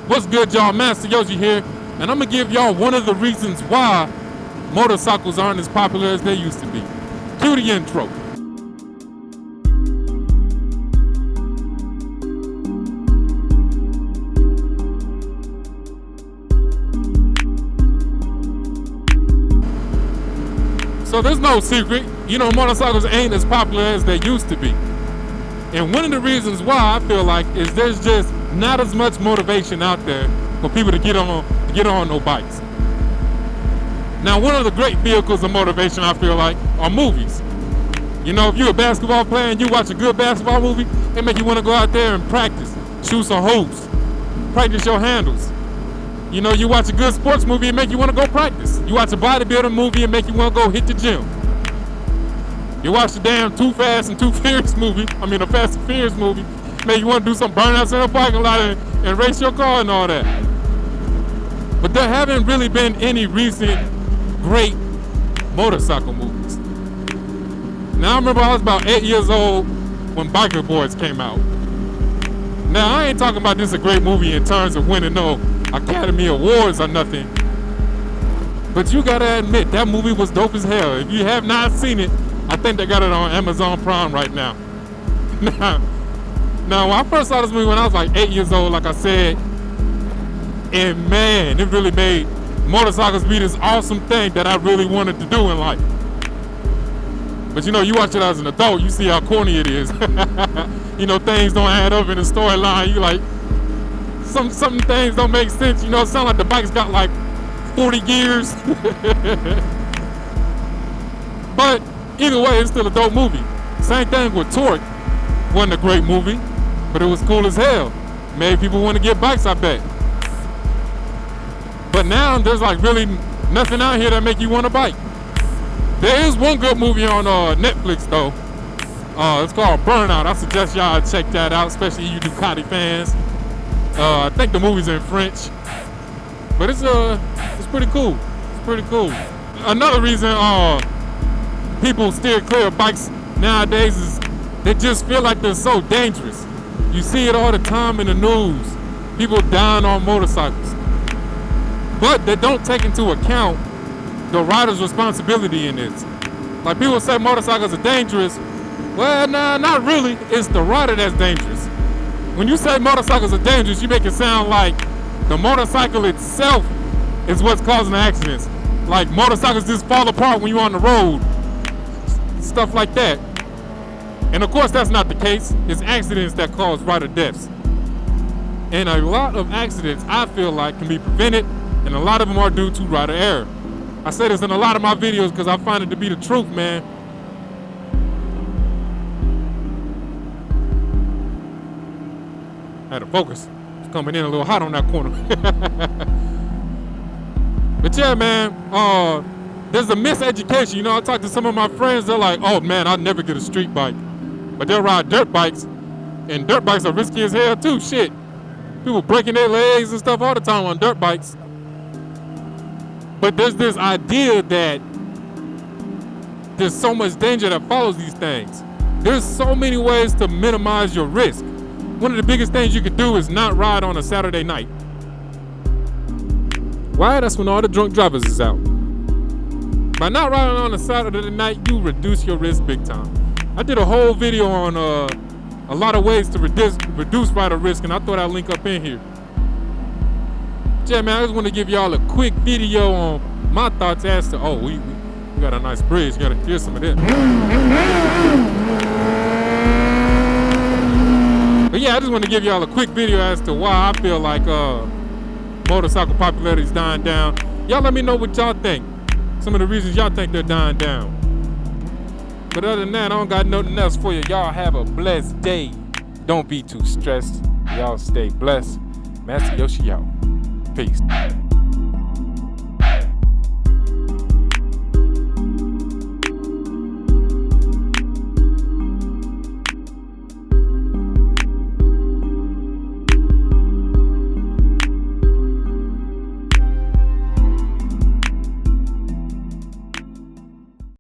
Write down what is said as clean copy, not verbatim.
What's good, y'all? Master Yoshi here, and I'm gonna give y'all one of the reasons why motorcycles aren't as popular as they used to be. Cue the intro. So there's no secret, motorcycles ain't as popular as they used to be. And one of the reasons why I feel like is there's just not as much motivation out there for people to get on no bikes. Now, one of the great vehicles of motivation, I feel like, are movies. If you're a basketball player and you watch a good basketball movie, they make you want to go out there and practice, shoot some hoops, practice your handles. You watch a good sports movie and make you want to go practice. You watch a bodybuilding movie and make you want to go hit the gym. You watch the damn Too Fast and Too Furious movie, a Fast and Furious movie, make you want to do some burnouts in the parking lot and race your car and all that. But there haven't really been any recent great motorcycle movies. Now, I remember I was about 8 years old when Biker Boys came out. Now, I ain't talking about this a great movie in terms of winning no Academy Awards or nothing. But you gotta admit, that movie was dope as hell. If you have not seen it, I think they got it on Amazon Prime right now. Now, when I first saw this movie when I was like 8 years old, like I said, and man, it really made motorcycles be this awesome thing that I really wanted to do in life. But you watch it as an adult, you see how corny it is. Things don't add up in the storyline. You like, some things don't make sense. It sounds like the bike's got like 40 gears. But either way, it's still a dope movie. Same thing with Torque. Wasn't a great movie, but it was cool as hell. Made people want to get bikes, I bet. But now there's like really nothing out here that make you want a bike. There is one good movie on Netflix though. It's called Burnout. I suggest y'all check that out, especially you Ducati fans. I think the movie's in French, but it's pretty cool. It's pretty cool. Another reason people steer clear of bikes nowadays is they just feel like they're so dangerous. You see it all the time in the news. People dying on motorcycles. But they don't take into account the rider's responsibility in this. Like, people say motorcycles are dangerous. Well, nah, not really. It's the rider that's dangerous. When you say motorcycles are dangerous, you make it sound like the motorcycle itself is what's causing the accidents. Like, motorcycles just fall apart when you're on the road. Stuff like that. And of course, that's not the case. It's accidents that cause rider deaths. And a lot of accidents, I feel like, can be prevented, and a lot of them are due to rider error. I say this in a lot of my videos because I find it to be the truth, man. I had to focus. It's coming in a little hot on that corner. But yeah, man, there's a miseducation. I talk to some of my friends, they're like, oh man, I'd never get a street bike. But they'll ride dirt bikes, and dirt bikes are risky as hell too, shit. People breaking their legs and stuff all the time on dirt bikes. But there's this idea that there's so much danger that follows these things. There's so many ways to minimize your risk. One of the biggest things you could do is not ride on a Saturday night. Why? That's when all the drunk drivers is out. By not riding on a Saturday night, you reduce your risk big time. I did a whole video on a lot of ways to reduce rider risk, and I thought I'd link up in here. Yeah, man, I just want to give y'all a quick video on my thoughts as to, we got a nice bridge. You got to hear some of this. But yeah, I just want to give y'all a quick video as to why I feel like motorcycle popularity is dying down. Y'all let me know what y'all think. Some of the reasons y'all think they're dying down. But other than that, I don't got nothing else for you. Y'all have a blessed day. Don't be too stressed. Y'all stay blessed. Master Yoshi out. Peace.